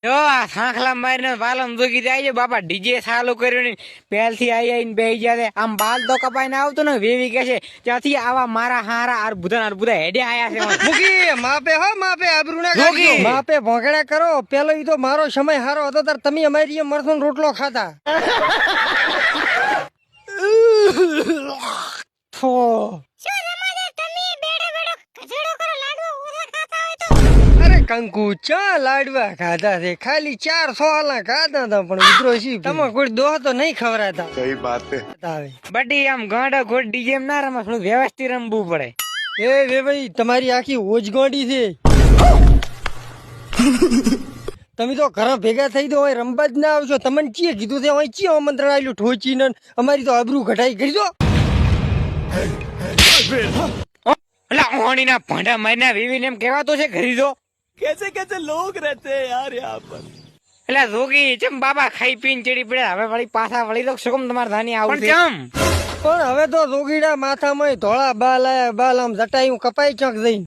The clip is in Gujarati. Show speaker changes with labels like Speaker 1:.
Speaker 1: જો આ સાંખલા મારીને વાલમ જોગી જાય છે બાપા ડીજે ચાલુ કર્યું પહેલ થી આઈને બેહી ગયા છે. આમ બાલ તો કપાઈને આવતો ને વેવી કે છે ત્યાંથી આવા મારા હારા અર્બુદા હેડે આયા છે.
Speaker 2: મૂકી માપે હો માપે આબરૂ ના
Speaker 1: જોગી.
Speaker 2: કાઢજો. માપે ભોંકડા કરો. પેલો ઈ તો મારો સમય હારો હતો તાર તમે અમારી મરથો રોટલો ખાતા. થો અરે કંકુ ચા લાડવા ખાધા છે ખાલી 400 વાલા ખાધા હતા પણ ઉતરો છી તમે કોઈ દોહ તો નહીં ખવરાતા.
Speaker 3: सही बात है.
Speaker 2: આવે
Speaker 1: બટી આમ ગાંડા ખોટ ડીજે ના રમવા થોડું વ્યવસ્થિત રમવું પડે.
Speaker 2: એ ભાઈ તમારી આખી ઓજગોડી છે. તમે તો ઘર ભેગા થઈ દો રમવા જ ના આવશો. તમને ચીએ કીધું છે ચીએ આમંત્રણ આવેલું ઠોચીને અમારી તો આબરૂ ઘટાઈ કરી દો.
Speaker 1: એટલે ઓણીના ભાંડા મારીના વેવીને એમ કહેવાતો છે ઘરી દો.
Speaker 4: कैसे कैसे लोग रहते हैं यार यहाँ पर.
Speaker 1: એટલે જોગી ચમ બાબા ખાઈ પીને ચડી પડ્યા હવે વળી પાછા વળી તો શું તમારે ધાની આવું ચમ
Speaker 2: પણ હવે તો જોગીડા માથામાં ધોળા બાલ આયા બાલ આમ જટાયું કપાઈ ચોક જઈને.